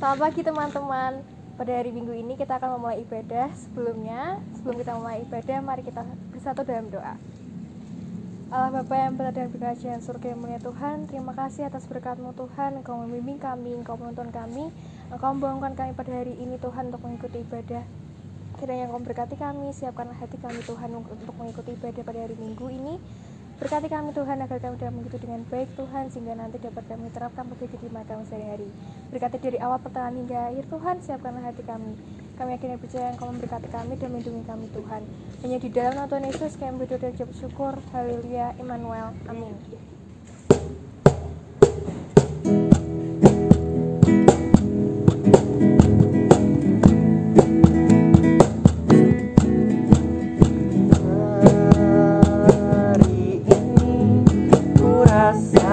Selamat pagi teman-teman. Pada hari Minggu ini kita akan memulai ibadah. Sebelum kita memulai ibadah, mari kita bersatu dalam doa. Allah Bapa yang berada di kerajaan surga yang mulia Tuhan, terima kasih atas berkat-Mu Tuhan. Engkau membimbing kami, Engkau menuntun kami, Engkau membangunkan kami pada hari ini Tuhan untuk mengikuti ibadah. Kiranya Engkau berkati kami, siapkanlah hati kami Tuhan untuk mengikuti ibadah pada hari Minggu ini. Berkati kami Tuhan agar kami dapat mengikuti dengan baik Tuhan, sehingga nanti dapat kami terapkan petunjuk firman kami sehari-hari. Berkati dari awal pertengahan hingga akhir Tuhan, siapkanlah hati kami. Kami yakin dan percaya Engkau memberkati kami dan melindungi kami Tuhan. Hanya di dalam nama Tuhan Yesus kami berdoa dan ucap syukur. Haleluya, Immanuel, amin.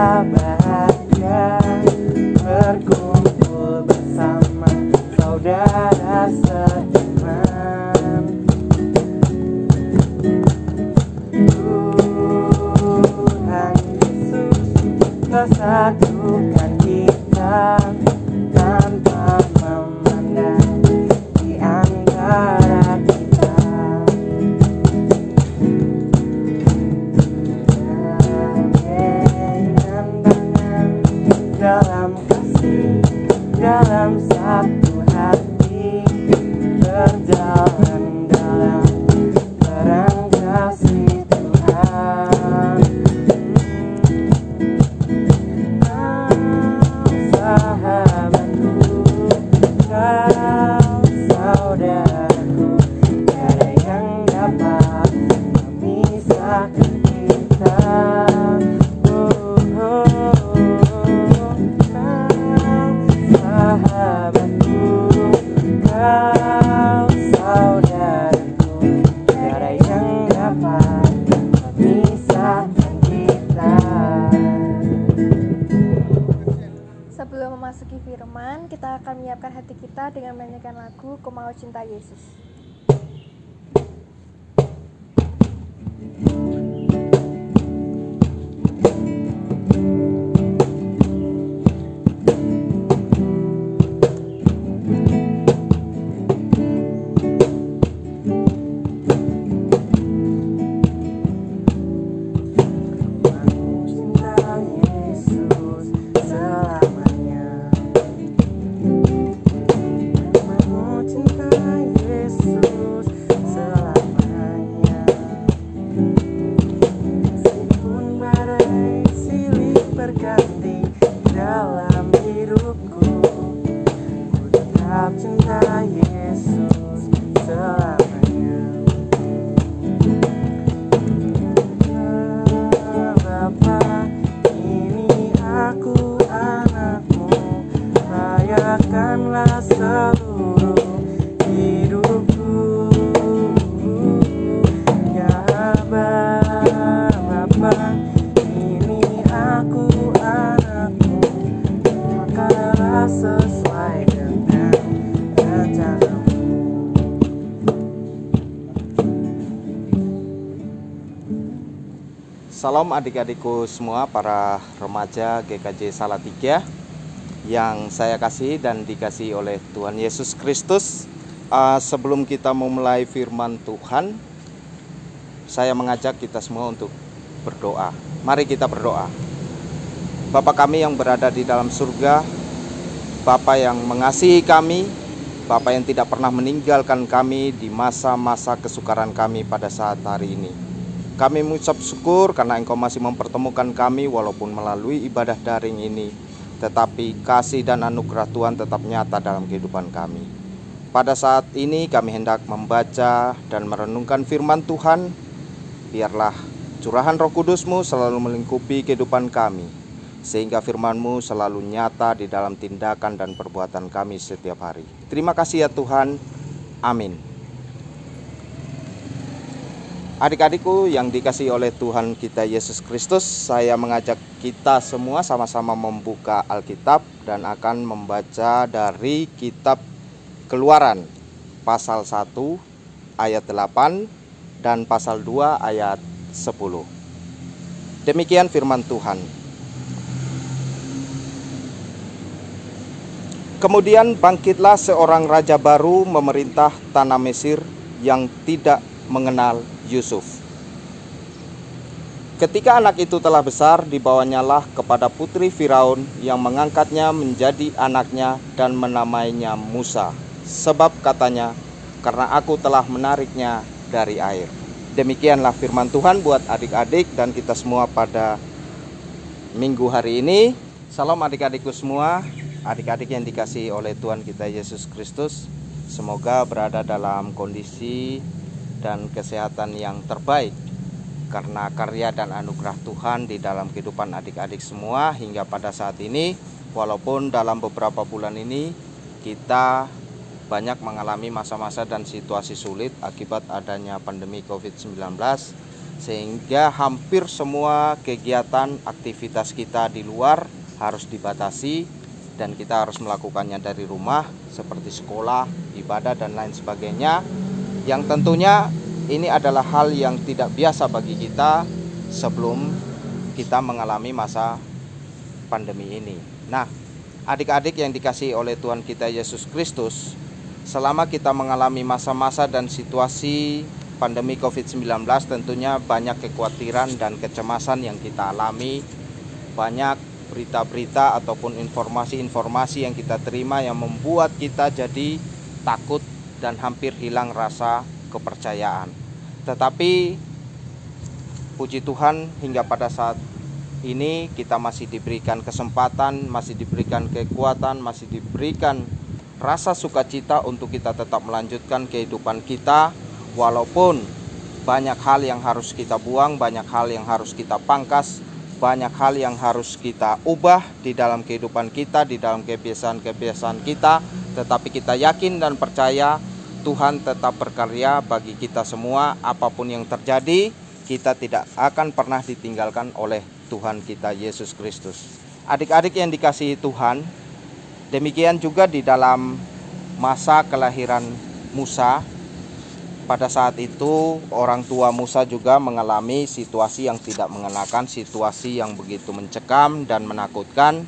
Bahagia berkumpul bersama saudara seiman. Tuhan Yesus persatukan kita tanpa memandang di antara kita. Dalam kasih, dalam satu hati, berjalan dalam terang kasih Tuhan. Kau sahabatku, kau saudaraku, tiada yang dapat memisahkan kita. Sahabatku, kau saudaraku, tiada yang dapat memisahkan kita. Sebelum memasuki firman, kita akan menyiapkan hati kita dengan menyanyikan lagu Ku Mau Cinta Yesus. Salam adik-adikku semua, para remaja GKJ Salatiga yang saya kasih dan dikasihi oleh Tuhan Yesus Kristus. Sebelum kita memulai firman Tuhan, saya mengajak kita semua untuk berdoa. Mari kita berdoa. Bapa kami yang berada di dalam surga, Bapa yang mengasihi kami, Bapa yang tidak pernah meninggalkan kami di masa-masa kesukaran kami pada saat hari ini. Kami mengucap syukur karena Engkau masih mempertemukan kami walaupun melalui ibadah daring ini. Tetapi kasih dan anugerah Tuhan tetap nyata dalam kehidupan kami. Pada saat ini kami hendak membaca dan merenungkan firman Tuhan. Biarlah curahan Roh Kudus-Mu selalu melingkupi kehidupan kami, sehingga firman-Mu selalu nyata di dalam tindakan dan perbuatan kami setiap hari. Terima kasih ya Tuhan. Amin. Adik-adikku yang dikasihi oleh Tuhan kita Yesus Kristus, saya mengajak kita semua sama-sama membuka Alkitab dan akan membaca dari kitab Keluaran pasal 1 ayat 8 dan pasal 2 ayat 10. Demikian firman Tuhan. Kemudian bangkitlah seorang raja baru memerintah tanah Mesir yang tidak mengenal Yusuf. Ketika anak itu telah besar, dibawanyalah kepada putri Firaun yang mengangkatnya menjadi anaknya dan menamainya Musa. Sebab katanya, karena aku telah menariknya dari air. Demikianlah firman Tuhan buat adik-adik dan kita semua pada minggu hari ini. Salam adik-adikku semua, adik-adik yang dikasihi oleh Tuhan kita Yesus Kristus. Semoga berada dalam kondisi dan kesehatan yang terbaik karena karya dan anugerah Tuhan di dalam kehidupan adik-adik semua hingga pada saat ini. Walaupun dalam beberapa bulan ini kita banyak mengalami masa-masa dan situasi sulit akibat adanya pandemi COVID-19, sehingga hampir semua kegiatan aktivitas kita di luar harus dibatasi dan kita harus melakukannya dari rumah seperti sekolah, ibadah dan lain sebagainya, yang tentunya ini adalah hal yang tidak biasa bagi kita sebelum kita mengalami masa pandemi ini. Nah, adik-adik yang dikasihi oleh Tuhan kita Yesus Kristus, selama kita mengalami masa-masa dan situasi pandemi COVID-19, tentunya banyak kekhawatiran dan kecemasan yang kita alami. Banyak berita-berita ataupun informasi-informasi yang kita terima yang membuat kita jadi takut dan hampir hilang rasa kepercayaan. Tetapi puji Tuhan, hingga pada saat ini kita masih diberikan kesempatan, masih diberikan kekuatan, masih diberikan rasa sukacita untuk kita tetap melanjutkan kehidupan kita, walaupun banyak hal yang harus kita buang, banyak hal yang harus kita pangkas, banyak hal yang harus kita ubah di dalam kehidupan kita, di dalam kebiasaan-kebiasaan kita. Tetapi kita yakin dan percaya Tuhan tetap berkarya bagi kita semua. Apapun yang terjadi, kita tidak akan pernah ditinggalkan oleh Tuhan kita Yesus Kristus. Adik-adik yang dikasihi Tuhan, demikian juga di dalam masa kelahiran Musa. Pada saat itu orang tua Musa juga mengalami situasi yang tidak mengenakan, situasi yang begitu mencekam dan menakutkan.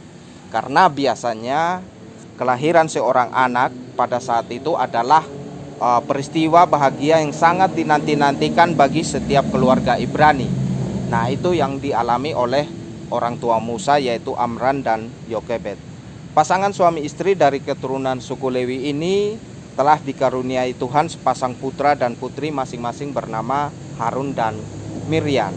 Karena biasanya kelahiran seorang anak pada saat itu adalah peristiwa bahagia yang sangat dinanti-nantikan bagi setiap keluarga Ibrani. Nah, itu yang dialami oleh orang tua Musa, yaitu Amran dan Yokebed. Pasangan suami istri dari keturunan suku Lewi ini telah dikaruniai Tuhan sepasang putra dan putri masing-masing bernama Harun dan Miriam.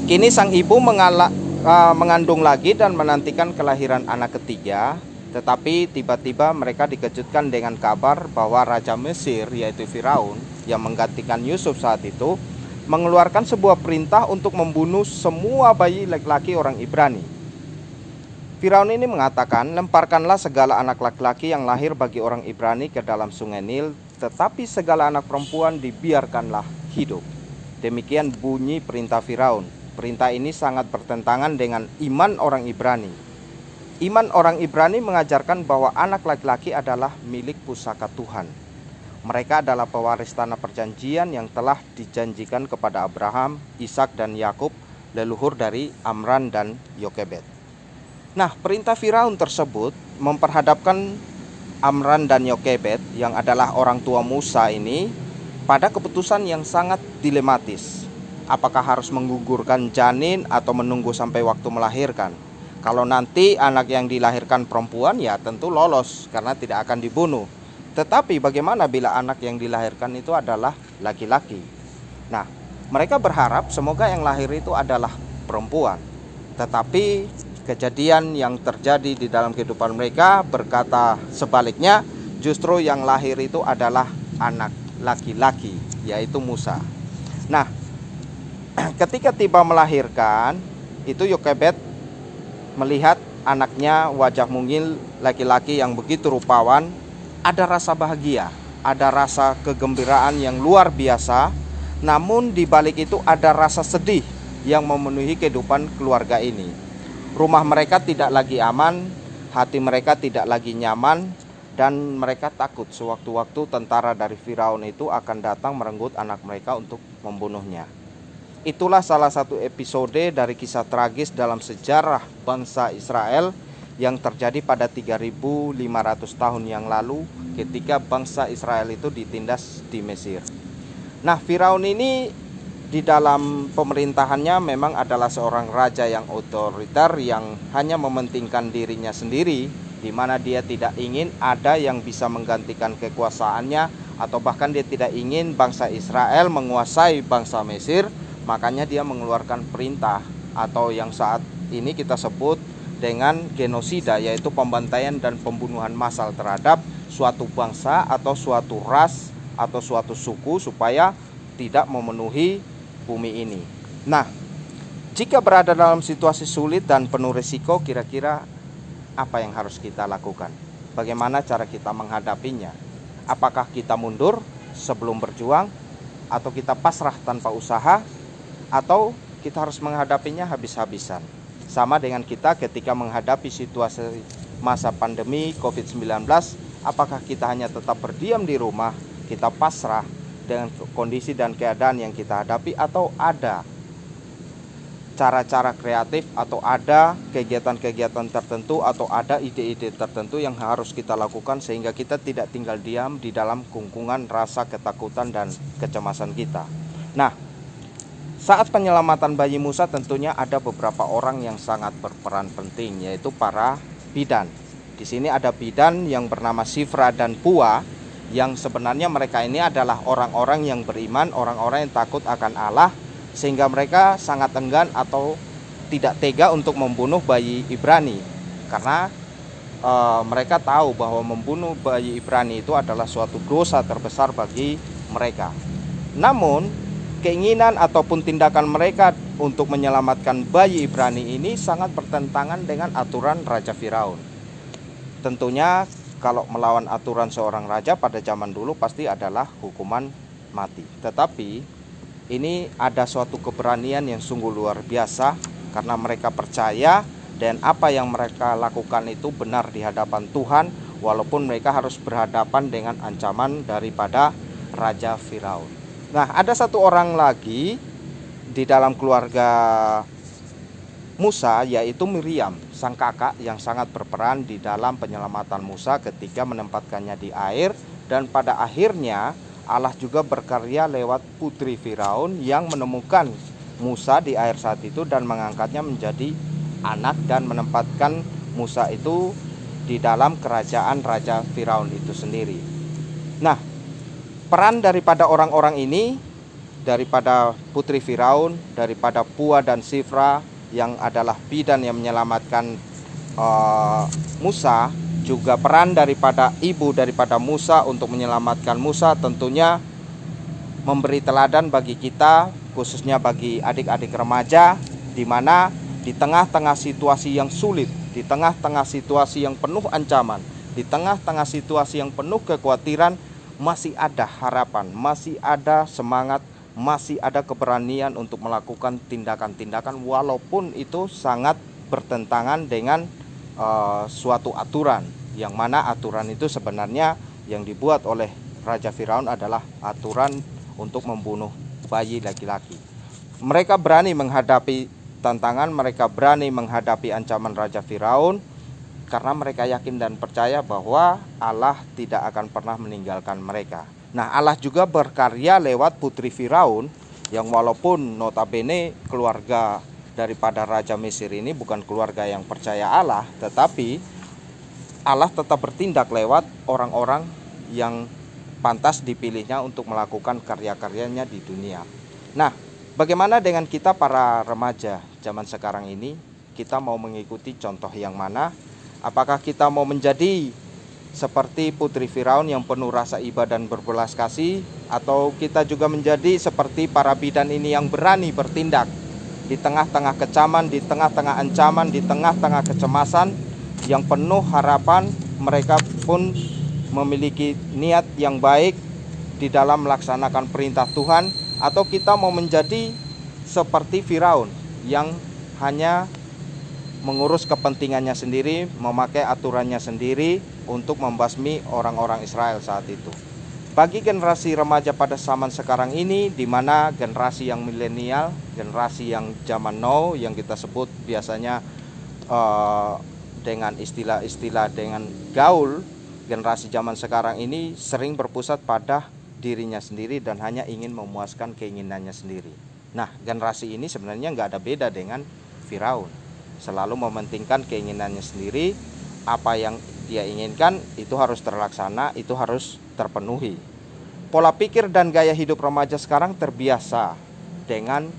Kini sang ibu mengandung lagi dan menantikan kelahiran anak ketiga. Tetapi tiba-tiba mereka dikejutkan dengan kabar bahwa Raja Mesir, yaitu Firaun, yang menggantikan Yusuf saat itu, mengeluarkan sebuah perintah untuk membunuh semua bayi laki-laki orang Ibrani. Firaun ini mengatakan, lemparkanlah segala anak laki-laki yang lahir bagi orang Ibrani ke dalam sungai Nil, tetapi segala anak perempuan dibiarkanlah hidup. Demikian bunyi perintah Firaun. Perintah ini sangat bertentangan dengan iman orang Ibrani. Iman orang Ibrani mengajarkan bahwa anak laki-laki adalah milik pusaka Tuhan. Mereka adalah pewaris tanah perjanjian yang telah dijanjikan kepada Abraham, Ishak dan Yakub, leluhur dari Amran dan Yokebed. Nah, perintah Firaun tersebut memperhadapkan Amran dan Yokebed yang adalah orang tua Musa ini pada keputusan yang sangat dilematis. Apakah harus menggugurkan janin atau menunggu sampai waktu melahirkan? Kalau nanti anak yang dilahirkan perempuan, ya tentu lolos karena tidak akan dibunuh. Tetapi bagaimana bila anak yang dilahirkan itu adalah laki-laki? Nah, mereka berharap semoga yang lahir itu adalah perempuan. Tetapi kejadian yang terjadi di dalam kehidupan mereka berkata sebaliknya, justru yang lahir itu adalah anak laki-laki, yaitu Musa. Nah, ketika tiba melahirkan, itu Yokebed melihat anaknya wajah mungil laki-laki yang begitu rupawan, ada rasa bahagia, ada rasa kegembiraan yang luar biasa. Namun di balik itu ada rasa sedih yang memenuhi kehidupan keluarga ini. Rumah mereka tidak lagi aman, hati mereka tidak lagi nyaman, dan mereka takut sewaktu-waktu tentara dari Firaun itu akan datang merenggut anak mereka untuk membunuhnya. Itulah salah satu episode dari kisah tragis dalam sejarah bangsa Israel yang terjadi pada 3.500 tahun yang lalu ketika bangsa Israel itu ditindas di Mesir. Nah, Firaun ini di dalam pemerintahannya memang adalah seorang raja yang otoriter yang hanya mementingkan dirinya sendiri, di mana dia tidak ingin ada yang bisa menggantikan kekuasaannya, atau bahkan dia tidak ingin bangsa Israel menguasai bangsa Mesir. Makanya dia mengeluarkan perintah atau yang saat ini kita sebut dengan genosida, yaitu pembantaian dan pembunuhan massal terhadap suatu bangsa atau suatu ras atau suatu suku supaya tidak memenuhi bumi ini. Nah, jika berada dalam situasi sulit dan penuh risiko, kira-kira apa yang harus kita lakukan? Bagaimana cara kita menghadapinya? Apakah kita mundur sebelum berjuang, atau kita pasrah tanpa usaha, atau kita harus menghadapinya habis-habisan? Sama dengan kita ketika menghadapi situasi masa pandemi COVID-19, apakah kita hanya tetap berdiam di rumah, kita pasrah dengan kondisi dan keadaan yang kita hadapi, atau ada cara-cara kreatif, atau ada kegiatan-kegiatan tertentu, atau ada ide-ide tertentu yang harus kita lakukan sehingga kita tidak tinggal diam di dalam kungkungan rasa ketakutan dan kecemasan kita. Nah, saat penyelamatan bayi Musa tentunya ada beberapa orang yang sangat berperan penting, yaitu para bidan. Di sini ada bidan yang bernama Shifra dan Pua, yang sebenarnya mereka ini adalah orang-orang yang beriman, orang-orang yang takut akan Allah, sehingga mereka sangat enggan atau tidak tega untuk membunuh bayi Ibrani, karena mereka tahu bahwa membunuh bayi Ibrani itu adalah suatu dosa terbesar bagi mereka. Namun keinginan ataupun tindakan mereka untuk menyelamatkan bayi Ibrani ini sangat bertentangan dengan aturan Raja Firaun. Tentunya kalau melawan aturan seorang raja pada zaman dulu pasti adalah hukuman mati. Tetapi ini ada suatu keberanian yang sungguh luar biasa, karena mereka percaya dan apa yang mereka lakukan itu benar di hadapan Tuhan, walaupun mereka harus berhadapan dengan ancaman daripada Raja Firaun. Nah, ada satu orang lagi di dalam keluarga Musa, yaitu Miriam, sang kakak yang sangat berperan di dalam penyelamatan Musa ketika menempatkannya di air. Dan pada akhirnya Allah juga berkarya lewat putri Firaun yang menemukan Musa di air saat itu dan mengangkatnya menjadi anak dan menempatkan Musa itu di dalam kerajaan Raja Firaun itu sendiri. Nah, peran daripada orang-orang ini, daripada putri Firaun, daripada Pua dan Shifra yang adalah bidan yang menyelamatkan Musa, juga peran daripada ibu daripada Musa untuk menyelamatkan Musa, tentunya memberi teladan bagi kita, khususnya bagi adik-adik remaja, di mana di tengah-tengah situasi yang sulit, di tengah-tengah situasi yang penuh ancaman, di tengah-tengah situasi yang penuh kekhawatiran, masih ada harapan, masih ada semangat, masih ada keberanian untuk melakukan tindakan-tindakan walaupun itu sangat bertentangan dengan suatu aturan, yang mana aturan itu sebenarnya yang dibuat oleh Raja Firaun adalah aturan untuk membunuh bayi laki-laki. Mereka berani menghadapi tantangan, mereka berani menghadapi ancaman Raja Firaun, karena mereka yakin dan percaya bahwa Allah tidak akan pernah meninggalkan mereka. Nah, Allah juga berkarya lewat putri Firaun, yang walaupun notabene keluarga daripada Raja Mesir ini bukan keluarga yang percaya Allah, tetapi Allah tetap bertindak lewat orang-orang yang pantas dipilihnya untuk melakukan karya-karyanya di dunia. Nah, bagaimana dengan kita para remaja zaman sekarang ini? Kita mau mengikuti contoh yang mana? Apakah kita mau menjadi seperti putri Firaun yang penuh rasa iba dan berbelas kasih, atau kita juga menjadi seperti para bidan ini yang berani bertindak di tengah-tengah kecaman, di tengah-tengah ancaman, di tengah-tengah kecemasan, yang penuh harapan? Mereka pun memiliki niat yang baik di dalam melaksanakan perintah Tuhan. Atau kita mau menjadi seperti Firaun yang hanya mengurus kepentingannya sendiri, memakai aturannya sendiri untuk membasmi orang-orang Israel saat itu. Bagi generasi remaja pada zaman sekarang ini, di mana generasi yang milenial, generasi yang zaman now, yang kita sebut biasanya dengan istilah-istilah dengan gaul generasi zaman sekarang ini sering berpusat pada dirinya sendiri dan hanya ingin memuaskan keinginannya sendiri. Nah, generasi ini sebenarnya nggak ada beda dengan Firaun. Selalu mementingkan keinginannya sendiri, apa yang dia inginkan itu harus terlaksana, itu harus terpenuhi. Pola pikir dan gaya hidup remaja sekarang terbiasa dengan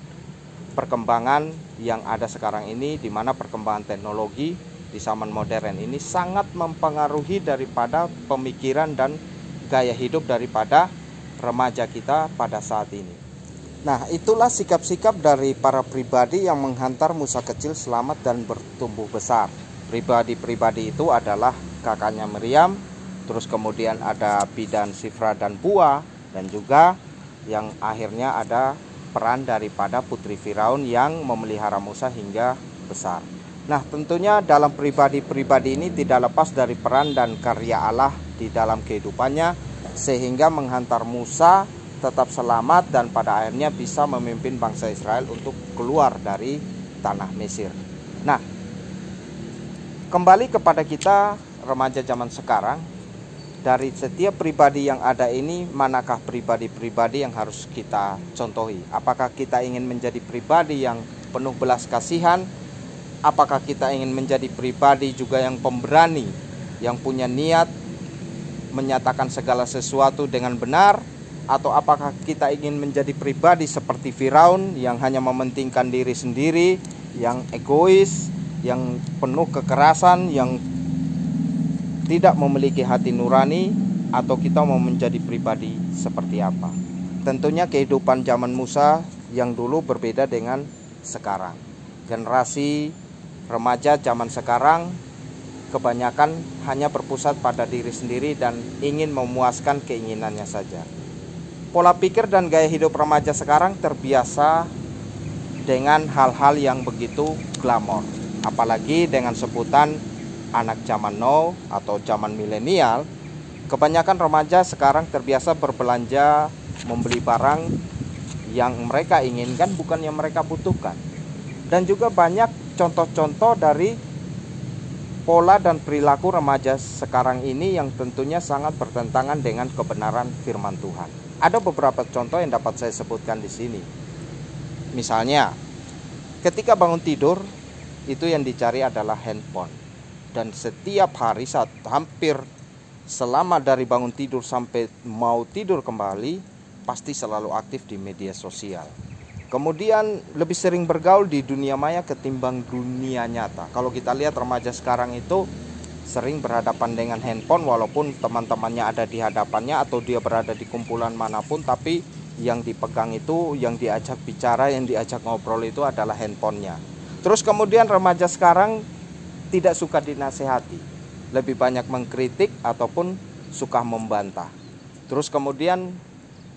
perkembangan yang ada sekarang ini, di mana perkembangan teknologi di zaman modern ini sangat mempengaruhi daripada pemikiran dan gaya hidup daripada remaja kita pada saat ini. Nah, itulah sikap-sikap dari para pribadi yang menghantar Musa kecil selamat dan bertumbuh besar. Pribadi-pribadi itu adalah kakaknya Miriam, terus kemudian ada bidan Sifra dan Pua, dan juga yang akhirnya ada peran daripada putri Firaun yang memelihara Musa hingga besar. Nah, tentunya dalam pribadi-pribadi ini tidak lepas dari peran dan karya Allah di dalam kehidupannya, sehingga menghantar Musa tetap selamat dan pada akhirnya bisa memimpin bangsa Israel untuk keluar dari tanah Mesir. Nah, kembali kepada kita remaja zaman sekarang, dari setiap pribadi yang ada ini, manakah pribadi-pribadi yang harus kita contohi? Apakah kita ingin menjadi pribadi yang penuh belas kasihan? Apakah kita ingin menjadi pribadi juga yang pemberani, yang punya niat menyatakan segala sesuatu dengan benar? Atau apakah kita ingin menjadi pribadi seperti Firaun yang hanya mementingkan diri sendiri, yang egois, yang penuh kekerasan, yang tidak memiliki hati nurani? Atau kita mau menjadi pribadi seperti apa? Tentunya kehidupan zaman Musa yang dulu berbeda dengan sekarang. Generasi remaja zaman sekarang kebanyakan hanya berpusat pada diri sendiri dan ingin memuaskan keinginannya saja. Pola pikir dan gaya hidup remaja sekarang terbiasa dengan hal-hal yang begitu glamor, apalagi dengan sebutan anak zaman now atau zaman milenial. Kebanyakan remaja sekarang terbiasa berbelanja, membeli barang yang mereka inginkan, bukan yang mereka butuhkan. Dan juga banyak contoh-contoh dari pola dan perilaku remaja sekarang ini yang tentunya sangat bertentangan dengan kebenaran firman Tuhan. Ada beberapa contoh yang dapat saya sebutkan di sini. Misalnya, ketika bangun tidur, itu yang dicari adalah handphone. Dan setiap hari hampir selama dari bangun tidur sampai mau tidur kembali, pasti selalu aktif di media sosial. Kemudian lebih sering bergaul di dunia maya ketimbang dunia nyata. Kalau kita lihat remaja sekarang itu sering berhadapan dengan handphone, walaupun teman-temannya ada di hadapannya atau dia berada di kumpulan manapun, tapi yang dipegang itu, yang diajak bicara, yang diajak ngobrol itu adalah handphonenya. Terus kemudian remaja sekarang tidak suka dinasehati, lebih banyak mengkritik ataupun suka membantah. Terus kemudian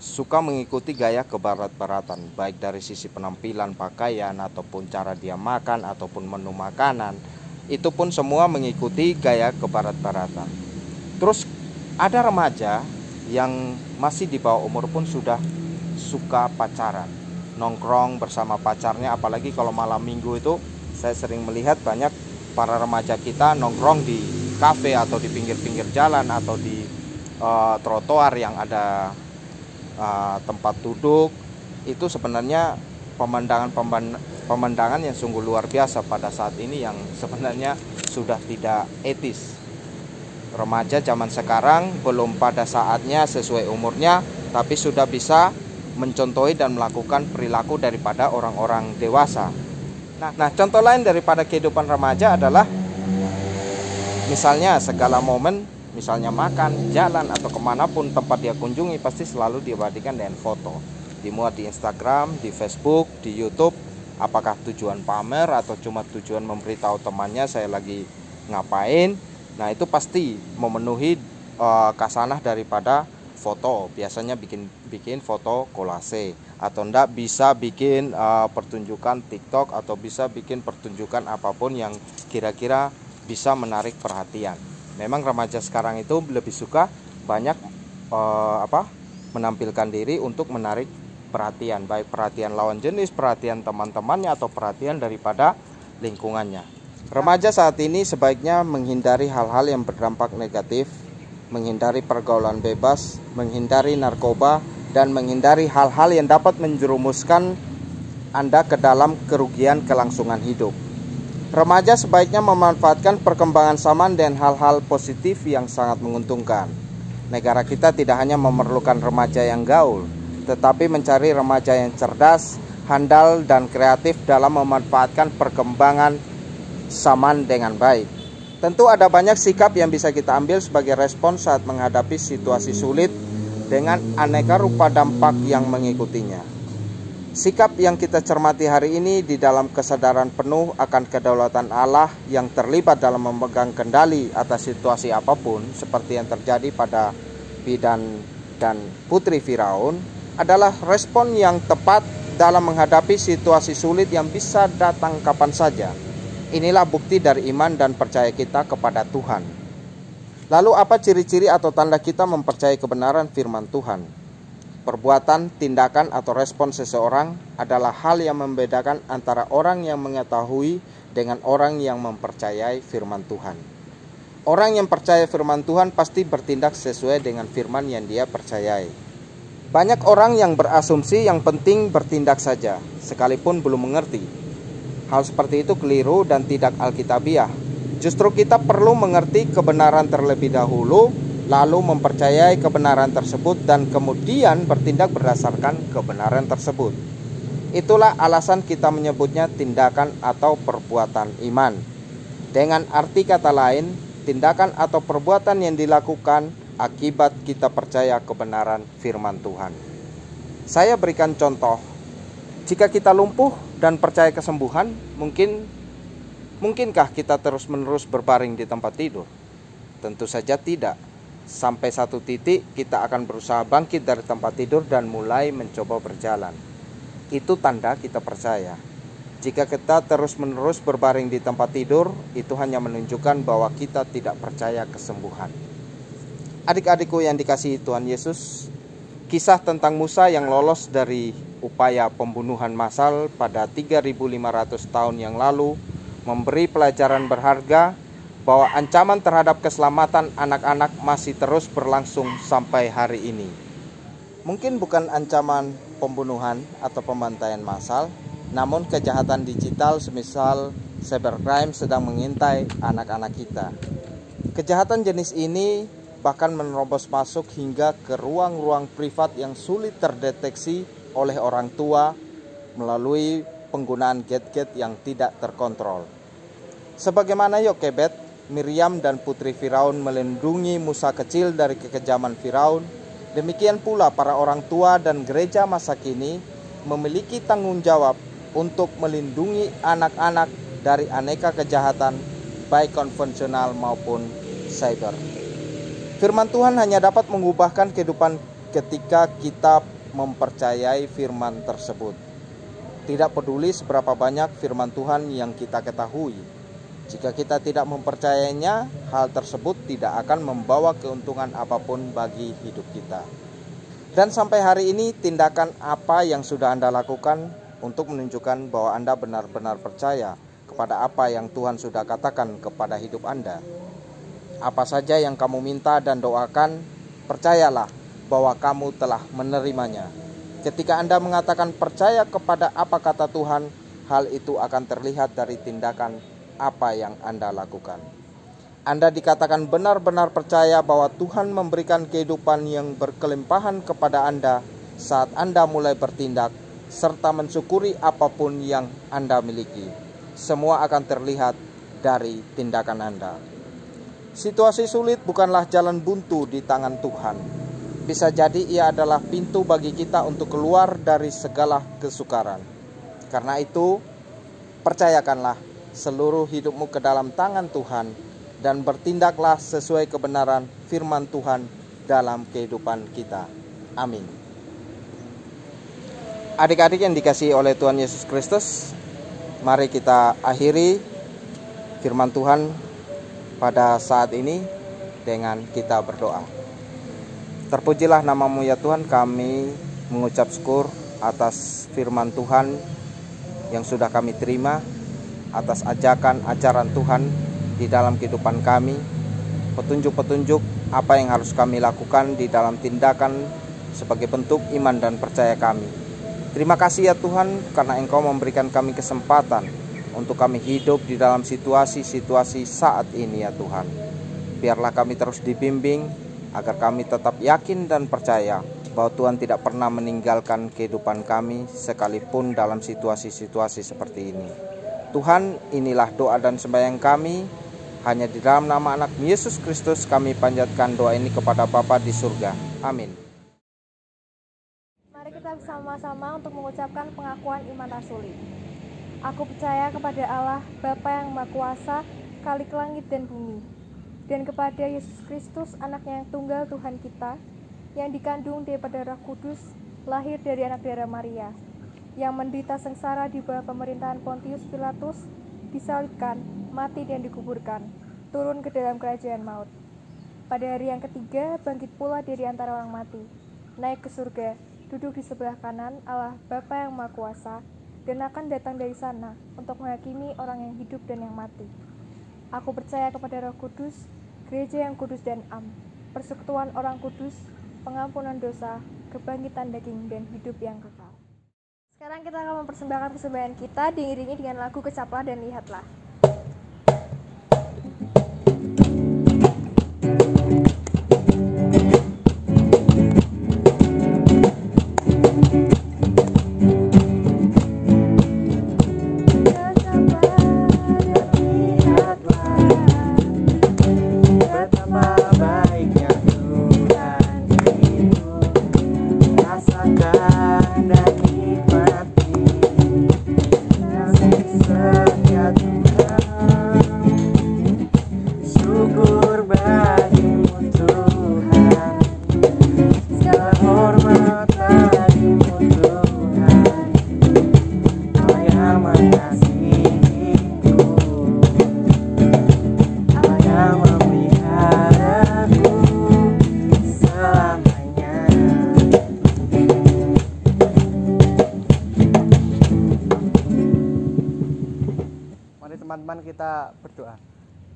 suka mengikuti gaya kebarat-baratan, baik dari sisi penampilan, pakaian, ataupun cara dia makan, ataupun menu makanan. Itu pun semua mengikuti gaya kebarat-baratan. Terus ada remaja yang masih di bawah umur pun sudah suka pacaran, nongkrong bersama pacarnya. Apalagi kalau malam minggu itu saya sering melihat banyak para remaja kita nongkrong di kafe atau di pinggir-pinggir jalan atau di trotoar yang ada tempat duduk. Itu sebenarnya pemandangan yang sungguh luar biasa pada saat ini, yang sebenarnya sudah tidak etis. Remaja zaman sekarang belum pada saatnya sesuai umurnya, tapi sudah bisa mencontohi dan melakukan perilaku daripada orang-orang dewasa. Nah, contoh lain daripada kehidupan remaja adalah misalnya segala momen, misalnya makan, jalan, atau kemanapun tempat dia kunjungi, pasti selalu diabadikan dengan foto, dimuat di Instagram, di Facebook, di YouTube. Apakah tujuan pamer atau cuma tujuan memberitahu temannya saya lagi ngapain? Nah, itu pasti memenuhi kasanah daripada foto. Biasanya bikin foto kolase, atau enggak bisa bikin pertunjukan TikTok, atau bisa bikin pertunjukan apapun yang kira-kira bisa menarik perhatian. Memang remaja sekarang itu lebih suka banyak menampilkan diri untuk menarik perhatian, baik perhatian lawan jenis, perhatian teman-temannya, atau perhatian daripada lingkungannya. Remaja saat ini sebaiknya menghindari hal-hal yang berdampak negatif, menghindari pergaulan bebas, menghindari narkoba, dan menghindari hal-hal yang dapat menjerumuskan Anda ke dalam kerugian kelangsungan hidup. Remaja sebaiknya memanfaatkan perkembangan zaman dan hal-hal positif yang sangat menguntungkan. Negara kita tidak hanya memerlukan remaja yang gaul, tetapi mencari remaja yang cerdas, handal, dan kreatif dalam memanfaatkan perkembangan zaman dengan baik. Tentu ada banyak sikap yang bisa kita ambil sebagai respon saat menghadapi situasi sulit dengan aneka rupa dampak yang mengikutinya. Sikap yang kita cermati hari ini di dalam kesadaran penuh akan kedaulatan Allah yang terlibat dalam memegang kendali atas situasi apapun seperti yang terjadi pada Bidan dan Putri Firaun adalah respon yang tepat dalam menghadapi situasi sulit yang bisa datang kapan saja. Inilah bukti dari iman dan percaya kita kepada Tuhan. Lalu apa ciri-ciri atau tanda kita mempercayai kebenaran firman Tuhan? Perbuatan, tindakan, atau respon seseorang adalah hal yang membedakan antara orang yang mengetahui dengan orang yang mempercayai firman Tuhan. Orang yang percaya firman Tuhan pasti bertindak sesuai dengan firman yang dia percayai. Banyak orang yang berasumsi yang penting bertindak saja, sekalipun belum mengerti. Hal seperti itu keliru dan tidak alkitabiah. Justru kita perlu mengerti kebenaran terlebih dahulu, lalu mempercayai kebenaran tersebut dan kemudian bertindak berdasarkan kebenaran tersebut. Itulah alasan kita menyebutnya tindakan atau perbuatan iman. Dengan arti kata lain, tindakan atau perbuatan yang dilakukan akibat kita percaya kebenaran firman Tuhan. Saya berikan contoh. Jika kita lumpuh dan percaya kesembuhan, mungkinkah kita terus-menerus berbaring di tempat tidur? Tentu saja tidak. Sampai satu titik kita akan berusaha bangkit dari tempat tidur dan mulai mencoba berjalan. Itu tanda kita percaya. Jika kita terus-menerus berbaring di tempat tidur, itu hanya menunjukkan bahwa kita tidak percaya kesembuhan. Adik-adikku yang dikasihi Tuhan Yesus, kisah tentang Musa yang lolos dari upaya pembunuhan massal pada 3.500 tahun yang lalu memberi pelajaran berharga bahwa ancaman terhadap keselamatan anak-anak masih terus berlangsung sampai hari ini. Mungkin bukan ancaman pembunuhan atau pembantaian massal, namun kejahatan digital semisal cybercrime sedang mengintai anak-anak kita. Kejahatan jenis ini bahkan menerobos masuk hingga ke ruang-ruang privat yang sulit terdeteksi oleh orang tua melalui penggunaan gadget yang tidak terkontrol. Sebagaimana Yokebed, Miriam dan Putri Firaun melindungi Musa kecil dari kekejaman Firaun, demikian pula para orang tua dan gereja masa kini memiliki tanggung jawab untuk melindungi anak-anak dari aneka kejahatan, baik konvensional maupun cyber. Firman Tuhan hanya dapat mengubahkan kehidupan ketika kita mempercayai firman tersebut. Tidak peduli seberapa banyak firman Tuhan yang kita ketahui, jika kita tidak mempercayainya, hal tersebut tidak akan membawa keuntungan apapun bagi hidup kita. Dan sampai hari ini, tindakan apa yang sudah Anda lakukan untuk menunjukkan bahwa Anda benar-benar percaya kepada apa yang Tuhan sudah katakan kepada hidup Anda? Apa saja yang kamu minta dan doakan, percayalah bahwa kamu telah menerimanya. Ketika Anda mengatakan percaya kepada apa kata Tuhan, hal itu akan terlihat dari tindakan apa yang Anda lakukan. Anda dikatakan benar-benar percaya bahwa Tuhan memberikan kehidupan yang berkelimpahan kepada Anda saat Anda mulai bertindak, serta mensyukuri apapun yang Anda miliki. Semua akan terlihat dari tindakan Anda. Situasi sulit bukanlah jalan buntu di tangan Tuhan. Bisa jadi ia adalah pintu bagi kita untuk keluar dari segala kesukaran. Karena itu, percayakanlah seluruh hidupmu ke dalam tangan Tuhan dan bertindaklah sesuai kebenaran firman Tuhan dalam kehidupan kita. Amin. Adik-adik yang dikasihi oleh Tuhan Yesus Kristus, mari kita akhiri firman Tuhan pada saat ini dengan kita berdoa. Terpujilah namamu ya Tuhan, kami mengucap syukur atas firman Tuhan yang sudah kami terima. atas ajaran Tuhan di dalam kehidupan kami, petunjuk-petunjuk apa yang harus kami lakukan di dalam tindakan sebagai bentuk iman dan percaya kami. Terima kasih ya Tuhan, karena Engkau memberikan kami kesempatan untuk kami hidup di dalam situasi-situasi saat ini ya Tuhan. Biarlah kami terus dibimbing agar kami tetap yakin dan percaya bahwa Tuhan tidak pernah meninggalkan kehidupan kami sekalipun dalam situasi-situasi seperti ini. Tuhan, inilah doa dan sembahyang kami. Hanya di dalam nama anak Yesus Kristus kami panjatkan doa ini kepada Bapa di surga. Amin. Mari kita bersama-sama untuk mengucapkan pengakuan iman rasuli. Aku percaya kepada Allah, Bapa yang Maha Kuasa, Khalik langit dan bumi, dan kepada Yesus Kristus, anaknya yang tunggal Tuhan kita, yang dikandung daripada Roh Kudus, lahir dari anak darah Maria, yang menderita sengsara di bawah pemerintahan Pontius Pilatus, disalibkan, mati dan dikuburkan, turun ke dalam kerajaan maut. Pada hari yang ketiga, bangkit pula dari antara orang mati, naik ke surga, duduk di sebelah kanan Allah Bapa yang Maha Kuasa, dan akan datang dari sana untuk menghakimi orang yang hidup dan yang mati. Aku percaya kepada Roh Kudus, gereja yang kudus dan am, persekutuan orang kudus, pengampunan dosa, kebangkitan daging, dan hidup yang kekal. Sekarang kita akan mempersembahkan persembahan kita diiringi dengan lagu Kecaplah dan Lihatlah. Teman-teman, kita berdoa.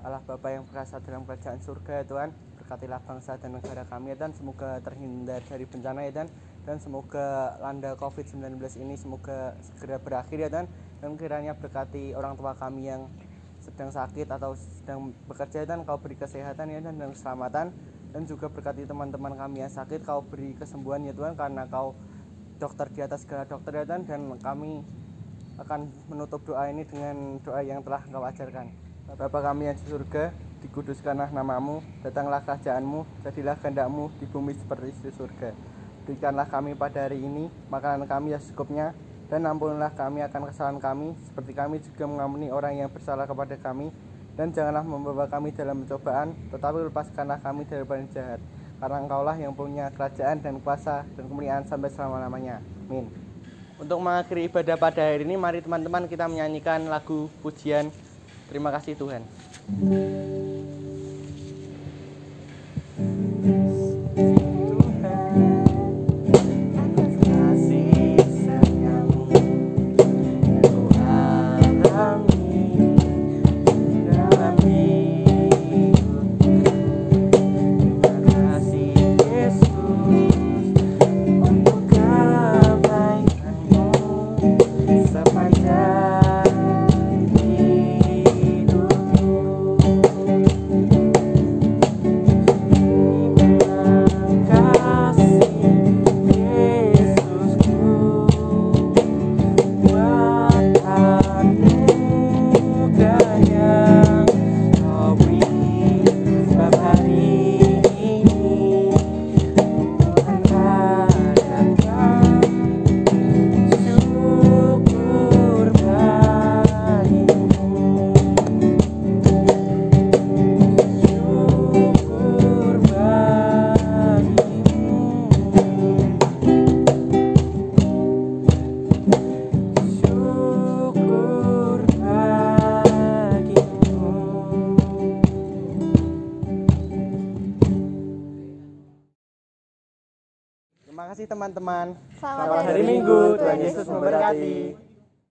Allah Bapa yang berkuasa dalam kerajaan surga ya Tuhan, berkatilah bangsa dan negara kami ya, dan semoga terhindar dari bencana ya, dan semoga landa COVID-19 ini semoga segera berakhir ya, dan kiranya berkati orang tua kami yang sedang sakit atau sedang bekerja, dan Kau beri kesehatan ya, dan keselamatan, dan juga berkati teman-teman kami yang sakit, Kau beri kesembuhan ya Tuhan, karena Kau dokter di atas segala dokter ya, dan kami akan menutup doa ini dengan doa yang telah Engkau ajarkan. Bapa kami yang di surga, dikuduskanlah namamu, datanglah kerajaanmu, jadilah kehendak-Mu di bumi seperti di surga. Berikanlah kami pada hari ini makanan kami yang secukupnya, dan ampunilah kami akan kesalahan kami, seperti kami juga mengampuni orang yang bersalah kepada kami. Dan janganlah membawa kami dalam pencobaan, tetapi lepaskanlah kami daripada jahat. Karena Engkaulah yang punya kerajaan dan kuasa dan kemuliaan sampai selama-lamanya. Amin. Untuk mengakhiri ibadah pada hari ini, mari teman-teman kita menyanyikan lagu pujian Terima Kasih Tuhan. Terima kasih teman-teman. Selamat hari Minggu, Tuhan Yesus memberkati.